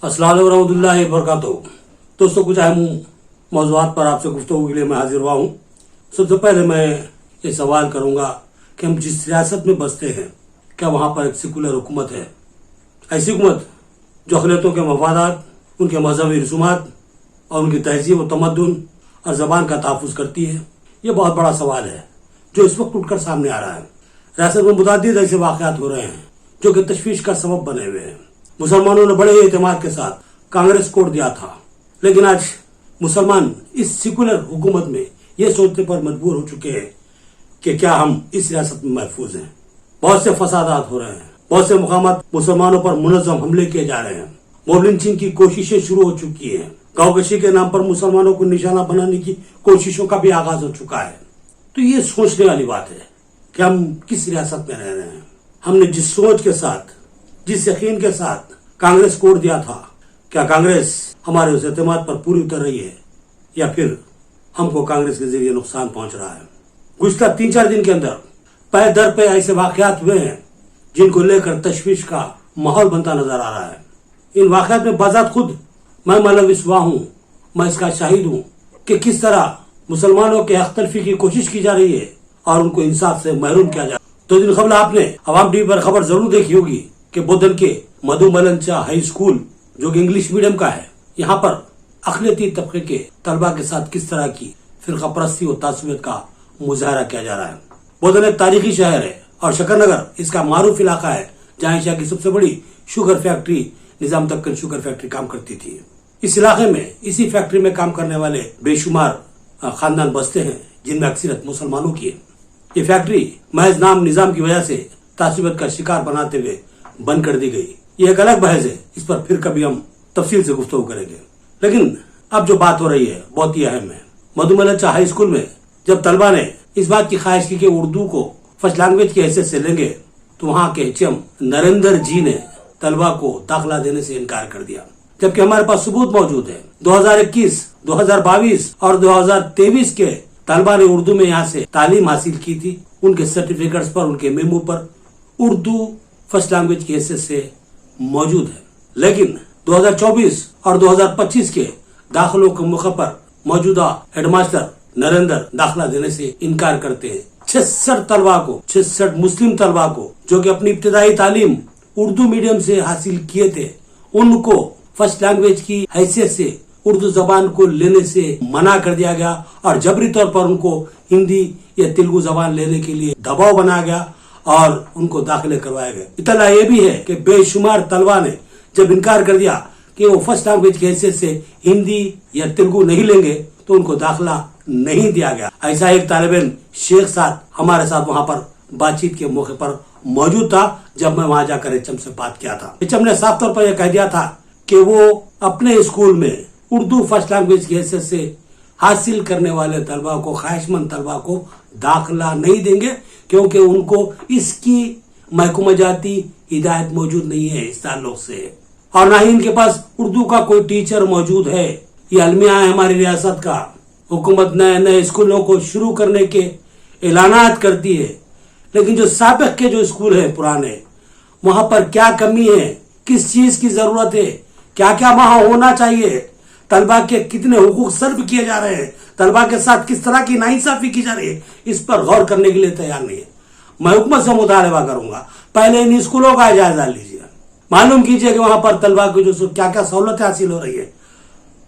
अस्सलाम वालेकुम रहमतुल्लाहि व बरकातहू। दोस्तों, कुछ अहम मौज़ूआत पर आपसे गुफ्तगू के लिए मैं हाजिर हुआ हूँ। सबसे पहले मैं ये सवाल करूँगा कि हम जिस रियासत में बसते हैं, क्या वहाँ पर एक सेकुलर हुकूमत है? ऐसी हुकूमत जो अक़लियतों के मफादात, उनके मजहबी रसूमात और उनकी तहजीब व तमद्दुन और ज़बान का तहफ़्फ़ुज़ करती है? ये बहुत बड़ा सवाल है जो इस वक्त उठकर सामने आ रहा है। रियासत में मुतअद्दिद ऐसे वाक़यात हो रहे हैं जो कि तशवीश का सबब बने हुए हैं। मुसलमानों ने बड़े एतमाद के साथ कांग्रेस को वोट दिया था, लेकिन आज मुसलमान इस सेकुलर हुकूमत में ये सोचने पर मजबूर हो चुके हैं कि क्या हम इस रियासत में महफूज हैं। बहुत से फसादात हो रहे हैं, बहुत से मुकामात मुसलमानों पर मुनज़्ज़म हमले किए जा रहे हैं, मॉब लिंचिंग की कोशिशें शुरू हो चुकी हैं, गाँवकशी के नाम पर मुसलमानों को निशाना बनाने की कोशिशों का भी आगाज हो चुका है। तो ये सोचने वाली बात है कि हम किस रियासत में रह रहे हैं। हमने जिस सोच के साथ, जिस यकीन के साथ कांग्रेस को वोट दिया था, क्या कांग्रेस हमारे उस एतमाद पर पूरी उतर रही है या फिर हमको कांग्रेस के जरिए नुकसान पहुंच रहा है? गुज़िश्ता 3-4 दिन के अंदर पै दर पे ऐसे वाक़यात हुए हैं जिनको लेकर तशवीश का माहौल बनता नजर आ रहा है। इन वाक़यात में बाज़ात खुद मैं मुलव्विस हुआ हूँ, मैं इसका शाहिद हूँ कि किस तरह मुसलमानों के हक़ तलफ़ी की कोशिश की जा रही है और उनको इंसाफ से महरूम किया जा रहा है। 2 दिन कबल आपने अवाम टीवी पर खबर जरूर देखी होगी कि बोधन के मधु मलंचा हाई स्कूल, जो कि इंग्लिश मीडियम का है, यहाँ पर अक़लियती तबके के तलबा के साथ किस तरह की फिरका परस्ती और तासुबियत का मुजाहरा किया जा रहा है। बोधन एक तारीखी शहर है और शकरनगर इसका मारूफ इलाका है जहाँ एशिया की सबसे बड़ी शुगर फैक्ट्री निजाम तक्कन शुगर फैक्ट्री काम करती थी। इस इलाके में, इसी फैक्ट्री में काम करने वाले बेशुमार खानदान बसते हैं जिनमें अक्सरियत मुसलमानों की है। ये फैक्ट्री महज नाम निजाम की वजह से तासुबियत का शिकार बनाते हुए बंद कर दी गई। ये एक अलग बहस है, इस पर फिर कभी हम तफसील से गुफ्तगू करेंगे। लेकिन अब जो बात हो रही है बहुत ही अहम है। मधुमलचा हाई स्कूल में जब तलबा ने इस बात की ख्वाहिश की कि उर्दू को फर्स्ट लैंग्वेज की हैसियत से लेंगे, तो वहाँ के एचएम नरेंद्र जी ने तलबा को दाखिला देने से इनकार कर दिया, जबकि हमारे पास सबूत मौजूद है। 2021, 2022 और 2023 के तलबा ने उर्दू में यहाँ से तालीम हासिल की थी। उनके सर्टिफिकेट्स पर, उनके मेमो पर उर्दू फर्स्ट लैंग्वेज की हैसियत से मौजूद है। लेकिन 2024 और 2025 के दाखिलों के मौके पर मौजूदा हेडमास्टर नरेंद्र दाखिला देने से इनकार करते हैं। 66 मुस्लिम तलबा को जो कि अपनी इब्तिदाई तालीम उर्दू मीडियम से हासिल किए थे, उनको फर्स्ट लैंग्वेज की हैसियत से उर्दू जबान को लेने से मना कर दिया गया और जबरी तौर पर उनको हिंदी या तेलुगु जबान लेने के लिए दबाव बनाया गया और उनको दाखिले करवाए गए। इतना यह भी है कि बेशुमार तलबा ने जब इनकार कर दिया कि वो फर्स्ट लैंग्वेज की हैसियत से हिंदी या तेलुगु नहीं लेंगे, तो उनको दाखिला नहीं दिया गया। ऐसा एक तालिब इल्म शेख साथ हमारे साथ वहां पर बातचीत के मौके पर मौजूद था जब मैं वहां जाकर एचएम से बात किया था। एचएम ने साफ तौर पर यह कह दिया था कि वो अपने स्कूल में उर्दू फर्स्ट लैंग्वेज की हैसियत से हासिल करने वाले तलबा को, ख्वाहिशमंद तलबा को दाखिला नहीं देंगे, क्योंकि उनको इसकी महकुमजाती हिदायत मौजूद नहीं है इस ताल्लुक से, और ना ही इनके पास उर्दू का कोई टीचर मौजूद है। ये अलमिया है हमारी रियासत का। हुकूमत नए नए स्कूलों को शुरू करने के ऐलानात करती है, लेकिन जो साबिक के जो स्कूल है पुराने, वहां पर क्या कमी है, किस चीज की जरूरत है, क्या क्या वहां होना चाहिए, तलबा के कितने हुकूक सल्ब किए जा रहे हैं, तलबा के साथ किस तरह की नाइंसाफी की जा रही है, इस पर गौर करने के लिए तैयार नहीं है। मैं हुकूमत से मुतालबा करूंगा, पहले इन स्कूलों का जायजा लीजिए, मालूम कीजिए कि वहां पर तलबा की जो क्या क्या सहूलतें हासिल हो रही है।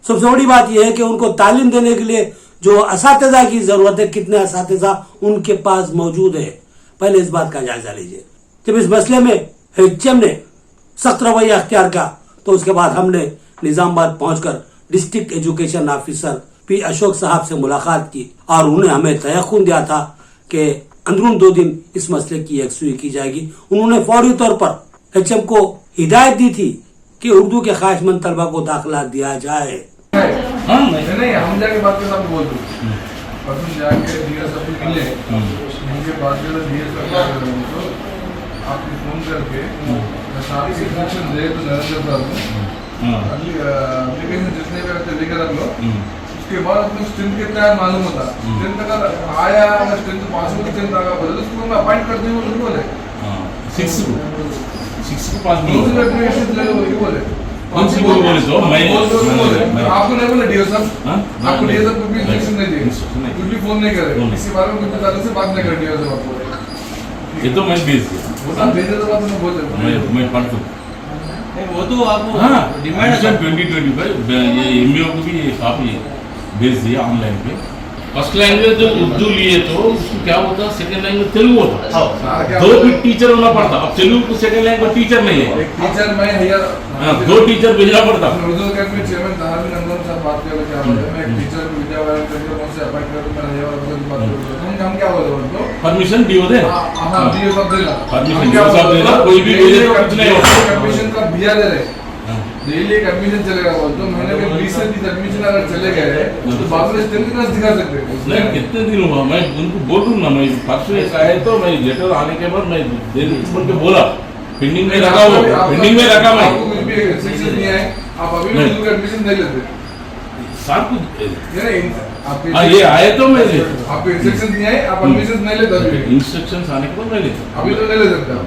सबसे बड़ी बात यह है कि उनको तालीम देने के लिए जो असातिज़ा की जरूरत है, कितने असातिज़ा उनके पास मौजूद है, पहले इस बात का जायजा लीजिए। जब इस मसले में एचएम ने सख्त रवैया अख्तियार किया, तो उसके बाद हमने निजामाबाद पहुंचकर district education officer P Ashok साहब से मुलाकात की और उन्हें हमें तयक़ुन दिया था कि अंदरून 2 दिन इस मसले की यकसुई की जाएगी। उन्होंने फौरी तौर पर एचएम को हिदायत दी थी कि उर्दू के ख्वाहिशमंद तलबा को दाखिला दिया जाए। नहीं, हम जाके बात करना बोल दो, परसों जाके डीएस सब मिले, उनके बात करना डीएस सब आपको फोन करके साथ ही इन्फॉर्मेशन दे तो नरेंद्र साहब एप्लीकेशन जितने भी रहते लेकर रख लो, उसके बाद अपने स्ट्रेंथ कितना है मालूम होता। स्ट्रेंथ अगर आया, अगर स्ट्रेंथ पॉसिबल स्ट्रेंथ आगा बोले तो उसको मैं अपॉइंट कर दूँ, बोले 6 को 5 एप्लीकेशन ले लो, ये बोले कौन सी बोल बोले तो मैं आपको नहीं बोला डीओ साहब, हाँ? आपको डीओ साहब कुछ भी इंस्ट्रक्शन नहीं दिए, इंस्ट्रक्शन नहीं। कुछ भी फोन नहीं करे, फोन नहीं। किसी बारे में कुछ बता से बात नहीं कर डीओ साहब आपको। ये तो मैं भेज दिया, वो साहब भेजे तो बात मैं बोल देता मैं पढ़ दूँ। वो तो आपको हाँ, डिमांड है 2025 ये एमबीओ को भी ये काफी भेज दिया ऑनलाइन पे। फर्स्ट लैंग्वेज जो उर्दू लिए तो उसको क्या होता, सेकंड लैंग्वेज तेलुगु होता, दो भी टीचर होना पड़ता। अब तेलुगु को सेकंड लैंग्वेज टीचर नहीं है, एक टीचर मैं यार हाँ, दो टीचर भेजना पड़ता। उर्दू अकेडमी चेयरमैन तहावी नंदन साहब बात कर क्या बात है, मैं एक टीचर को विद्यावायन करके कौन से अपॉइंट कर मैं ये वाला बात कर हम क्या बोल रहे हो परमिशन दियो दे, हां डीओ साहब देना, परमिशन डीओ साहब देना, कोई भी भेजे तो कुछ नहीं होता। एडमिशन का बिया दे रहे डेली एक एडमिशन चलेगा, बोल तो महीने में 20 से 30 एडमिशन अगर चले गए तो बाद में स्टेट क्लास दिखा सकते हैं। नहीं, कितने दिन हुआ, मैं उनको बोलूँ ना, मैं परसों एक आए तो मैं लेटर आने के बाद मैं बोल के बोला पेंडिंग में रखा, वो पेंडिंग में रखा मैं। आपको कुछ भी इंस्ट्रक्शन नहीं है, आप अभी भी उर्दू का एडमिशन नहीं लेते साथ कुछ आपके हाँ, ये आए तो मैं आपको इंस्ट्रक्शन नहीं है, आप एडमिशन नहीं लेते अभी इंस्ट्रक्शन आने के बाद मैं लेता अभी तो नहीं ले सकते आप।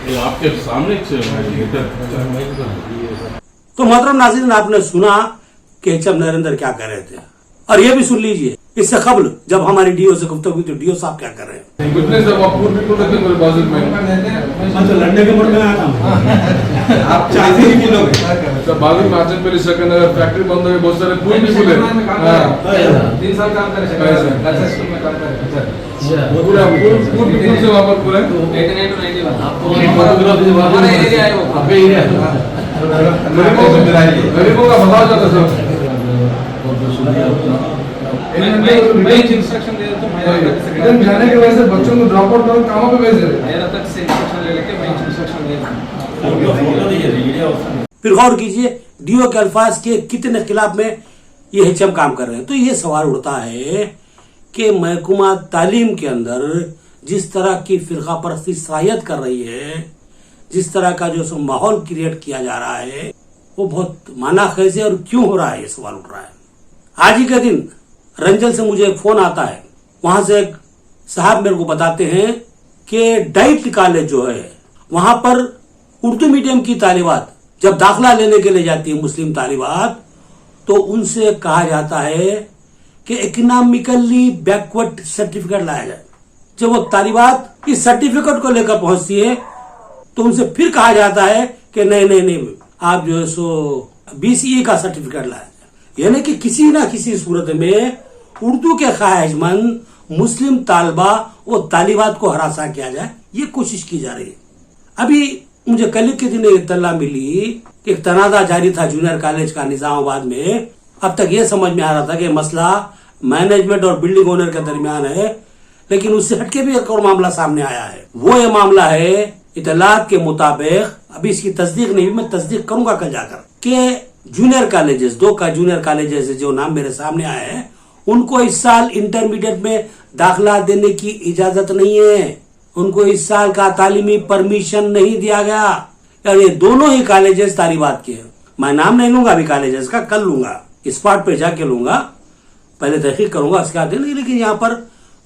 ये आपके सामने तो मोहतरम नाज़रीन, आपने सुना कि एचएम नरेंद्र क्या कर रहे थे, और ये भी सुन लीजिए इससे कबल जब हमारी डीओ से गुफ्तगू हुई तो डीओ साहब क्या कर रहे हैं। कुछ नहीं सब आप पूर्व बिल्कुल रहते मेरे बाजू में मैं तो लड़ने के मूड में आया था। आप चाहते ही लोग सब बाजू में आचन पे सेकंड फैक्ट्री बंद हो गई, बहुत सारे पूर्व बिल्कुल है 3 साल काम करे कैसे? स्कूल में काम करे। पूरा पूर्व बिल्कुल से वहाँ पर पूरा 89 to 91 आपको हमारा एरिया है, वो आपका एरिया गरीबों का भला जाता सब। मैं इंस्ट्रक्शन दे देता हूं, इधर जाने की वजह से बच्चों को ड्रॉप आउट करो, कहाँ पे भेज रहे हैं? मेरा तक से इंस्ट्रक्शन ले लेके मैं इंस्ट्रक्शन दे देता हूं। फिर गौर कीजिए डीओ के अल्फाज के कितने खिलाफ में ये एचएम काम कर रहे हैं। तो ये सवाल उठता है कि महकमा तालीम के अंदर जिस तरह की फिरका परस्ती सराहियत कर रही है, जिस तरह का जो माहौल क्रिएट किया जा रहा है, वो बहुत माना कैसे और क्यों हो रहा है, ये सवाल उठ रहा है। आज ही के दिन रंजल से मुझे एक फोन आता है, वहां से एक साहब मेरे को बताते हैं कि डाइट कॉलेज जो है वहां पर उर्दू मीडियम की तालिबात जब दाखिला लेने के लिए जाती है मुस्लिम तालिबात, तो उनसे कहा जाता है कि इकोनॉमिकली बैकवर्ड सर्टिफिकेट लाया जाए। जब वो तालिबात इस सर्टिफिकेट को लेकर पहुंचती है तो उनसे फिर कहा जाता है कि नहीं नहीं नहीं, आप जो है सो BCE का सर्टिफिकेट लाया जाए। यानी कि किसी ना किसी सूरत में उर्दू के ख्वाहिशमंद मुस्लिम तालबा और तालिबात को हरासा किया जाए, ये कोशिश की जा रही है। अभी मुझे कल के दिन इत्तला मिली कि एक तनाज़ा जारी था जूनियर कॉलेज का निजामाबाद में। अब तक ये समझ में आ रहा था कि मसला मैनेजमेंट और बिल्डिंग ओनर के दरमियान है, लेकिन उससे हटके भी एक और मामला सामने आया है। वो ये मामला है इतलात के मुताबिक, अभी इसकी तस्दीक नहीं हुई, मैं तस्दीक करूंगा कल जाकर, कि जूनियर कॉलेजेस, 2 का जूनियर कॉलेजेस जो नाम मेरे सामने आए हैं, उनको इस साल इंटरमीडिएट में दाखिला देने की इजाजत नहीं है। उनको इस साल का तालीमी परमिशन नहीं दिया गया। यार ये दोनों ही कॉलेजेस तालिबात के हैं। मैं नाम नहीं लूंगा अभी कॉलेजेस का, कल लूंगा, स्पॉट पे जाके लूंगा, पहले तहकीक करूंगा उसके बाद। लेकिन यहाँ पर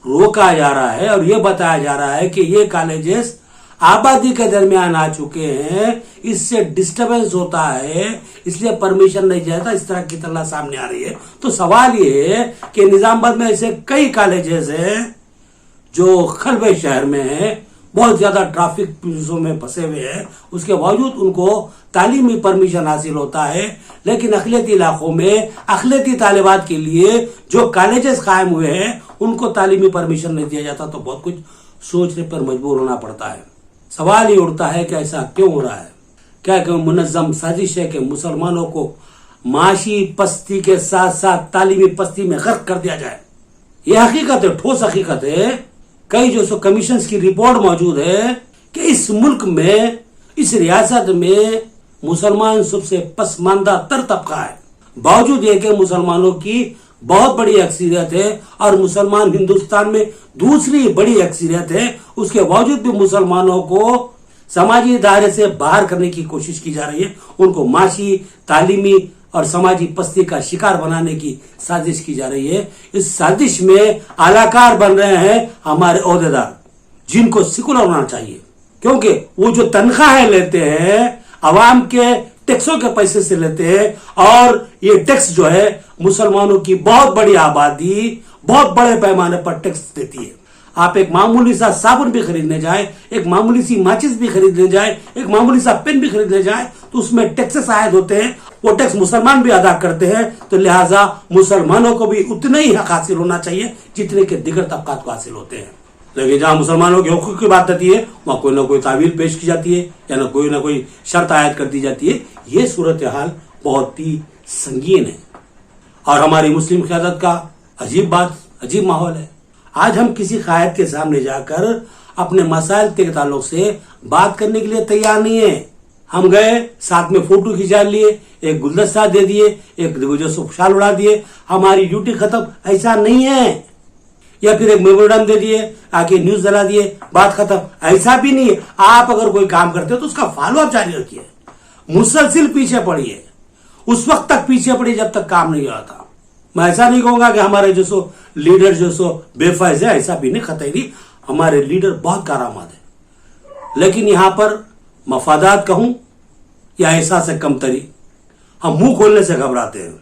रोका जा रहा है और ये बताया जा रहा है कि ये कॉलेजेस आबादी के दरमियान आ चुके हैं, इससे डिस्टरबेंस होता है, इसलिए परमिशन नहीं जाता। इस तरह की तल्ला सामने आ रही है। तो सवाल ये है कि निजामाबाद में ऐसे कई कॉलेजेस हैं जो खलबे शहर में है, बहुत ज्यादा ट्रैफिक पुलिसों में फंसे हुए हैं, उसके बावजूद उनको तालीमी परमिशन हासिल होता है। लेकिन अखिलती इलाकों में अखिलती तालिबात के लिए जो कॉलेजेस कायम हुए हैं उनको तालीमी परमिशन नहीं दिया जाता। तो बहुत कुछ सोचने पर मजबूर होना पड़ता है। सवाल ये उठता है कि ऐसा क्यों हो रहा है? क्या कोई मुनज़्ज़म साजिश है कि मुसलमानों को माशी पस्ती के साथ साथ तालीमी पस्ती में गर्क कर दिया जाए? यह हकीकत है, ठोस हकीकत है। कई जो सो कमीशन की रिपोर्ट मौजूद है कि इस मुल्क में, इस रियासत में मुसलमान सबसे पसमानदा तर तबका है। बावजूद ये कि मुसलमानों की बहुत बड़ी अक्सरियत है और मुसलमान हिंदुस्तान में दूसरी बड़ी अक्सरियत है, उसके बावजूद भी मुसलमानों को समाजी दायरे से बाहर करने की कोशिश की जा रही है। उनको माशी, तालीमी और समाजी पस्ती का शिकार बनाने की साजिश की जा रही है। इस साजिश में आलाकार बन रहे हैं हमारे ओहदेदार, जिनको सेकुलर होना चाहिए, क्योंकि वो जो तनख्वाहें लेते हैं अवाम के टैक्सों के पैसे से लेते हैं और ये टैक्स जो है मुसलमानों की बहुत बड़ी आबादी बहुत बड़े पैमाने पर टैक्स देती है। आप एक मामूली सा साबुन भी खरीदने जाए, एक मामूली सी माचिस भी खरीदने जाए, एक मामूली सा पेन भी खरीदने जाए तो उसमें टैक्सेस आयद होते हैं। वो टैक्स मुसलमान भी अदा करते हैं, तो लिहाजा मुसलमानों को भी उतने ही हक हासिल होना चाहिए जितने के दिगर तबकात को हासिल होते हैं। लेकिन जहां मुसलमानों के हुकूक की बात आती है वहां कोई ना कोई तावील पेश की जाती है या ना कोई शर्त आयद कर दी जाती है। ये सूरत हाल बहुत ही संगीन है और हमारी मुस्लिम क़यादत का अजीब माहौल है। आज हम किसी कायद के सामने जाकर अपने मसाइल के ताल्लुक से बात करने के लिए तैयार नहीं है। हम गए, साथ में फोटो खिंचा लिए, एक गुलदस्ता दे दिए, एक जो शाल उड़ा दिए, हमारी ड्यूटी खत्म, ऐसा नहीं है। या फिर एक मेमोरेंडम दे दिए, आके न्यूज दिला दिए, बात खत्म, ऐसा भी नहीं है। आप अगर कोई काम करते हो तो उसका फॉलो अप जारी रखिए, मुसलसिल पीछे पड़िए, उस वक्त तक पीछे पड़िए जब तक काम नहीं आता। मैं ऐसा नहीं कहूंगा कि हमारे जो लीडर जो बेफैज है, ऐसा भी नहीं, खतरी हमारे लीडर बहुत कारामद है। लेकिन यहां पर मफादात कहूं या एहसास से कमतरी, हम मुंह खोलने से घबराते हैं,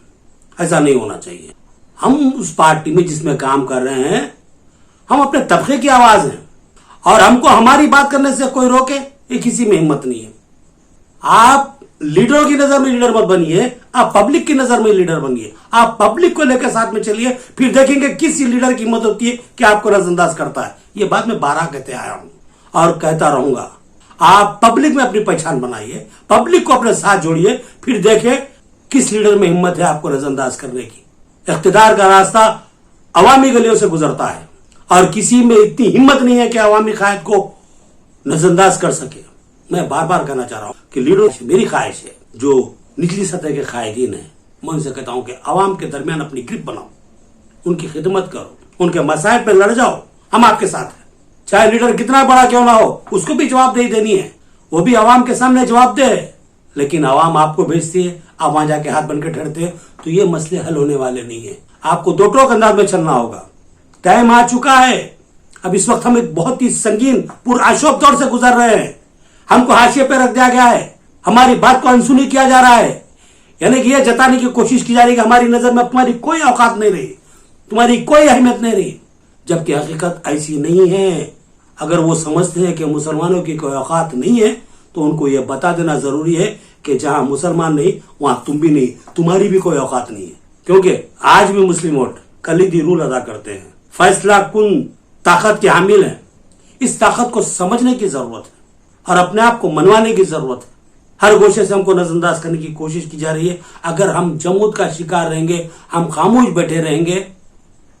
ऐसा नहीं होना चाहिए। हम उस पार्टी में जिसमें काम कर रहे हैं, हम अपने तबके की आवाज हैं और हमको हमारी बात करने से कोई रोके ये किसी में हिम्मत नहीं है। आप लीडरों की नजर में लीडर मत बनिए, आप पब्लिक की नजर में लीडर बनिए। आप पब्लिक को लेकर साथ में चलिए, फिर देखेंगे किस लीडर की हिम्मत होती है कि आपको नजरअंदाज करता है। ये बात मैं 12 कहते आया हूं और कहता रहूंगा। आप पब्लिक में अपनी पहचान बनाइए, पब्लिक को अपने साथ जोड़िए, फिर देखें किस लीडर में हिम्मत है आपको नजरअंदाज करने की। इख्तिदार का रास्ता अवामी गलियों से गुजरता है और किसी में इतनी हिम्मत नहीं है कि अवामी कायद को नजरअंदाज कर सके। मैं बार बार कहना चाह रहा हूं कि लीडर, मेरी ख्वाहिश है जो निचली सतह के कायदीन है, मैं उनसे कहता हूं कि अवाम के दरमियान अपनी ग्रिप बनाओ, उनकी खिदमत करो, उनके मसाइल पे लड़ जाओ, हम आपके साथ हैं। चाहे लीडर कितना बड़ा क्यों ना हो, उसको भी जवाबदेही देनी है, वो भी अवाम के सामने जवाबदेह है। लेकिन अवाम आपको भेजती है, आप वहां जाके हाथ बन के ठहरते हैं, तो ये मसले हल होने वाले नहीं है। आपको दो टोक अंदाज में चलना होगा। टाइम आ चुका है, अब इस वक्त हम एक बहुत ही संगीन पुरआशोब दौर से गुजर रहे हैं। हमको हाशिए पे रख दिया गया है, हमारी बात को अनसुनी किया जा रहा है, यानी कि यह जताने की कोशिश की जा रही है कि हमारी नजर में तुम्हारी कोई औकात नहीं रही, तुम्हारी कोई अहमियत नहीं रही, जबकि हकीकत ऐसी नहीं है। अगर वो समझते हैं कि मुसलमानों की कोई औकात नहीं है तो उनको यह बता देना जरूरी है कि जहां मुसलमान नहीं वहां तुम भी नहीं, तुम्हारी भी कोई औकात नहीं है। क्योंकि आज भी मुस्लिम वोट कलीदी रूल अदा करते हैं, फैसला कुन ताकत के हामिल हैं। इस ताकत को समझने की जरूरत है और अपने आप को मनवाने की जरूरत है। हर गोशे से हमको नजरअंदाज करने की कोशिश की जा रही है। अगर हम जमूत का शिकार रहेंगे, हम खामोश बैठे रहेंगे,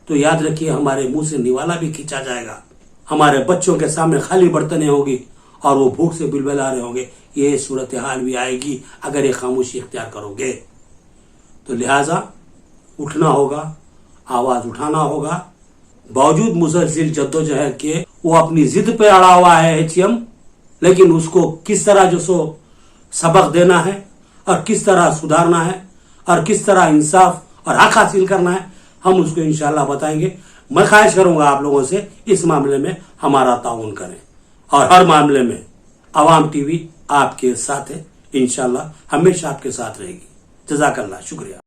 तो याद रखिए हमारे मुंह से निवाला भी खींचा जाएगा, हमारे बच्चों के सामने खाली बर्तनें होगी और वो भूख से बिलबिला रहे होंगे। ये सूरत हाल भी आएगी अगर ये खामोशी इख्तियार करोगे। तो लिहाजा उठना होगा, आवाज उठाना होगा। बावजूद मुसलसिल जद्दोजहद के वो अपनी जिद पे अड़ा हुआ है एचएम, लेकिन उसको किस तरह जो सो सबक देना है और किस तरह सुधारना है और किस तरह इंसाफ और हक हासिल करना है, हम उसको इंशाल्लाह बताएंगे। मैं ख्वाहिश करूंगा आप लोगों से इस मामले में हमारा ताउन करें और हर मामले में अवाम टीवी आपके साथ है, इंशाल्लाह हमेशा आपके साथ रहेगी। जज़ाकल्लाह, शुक्रिया।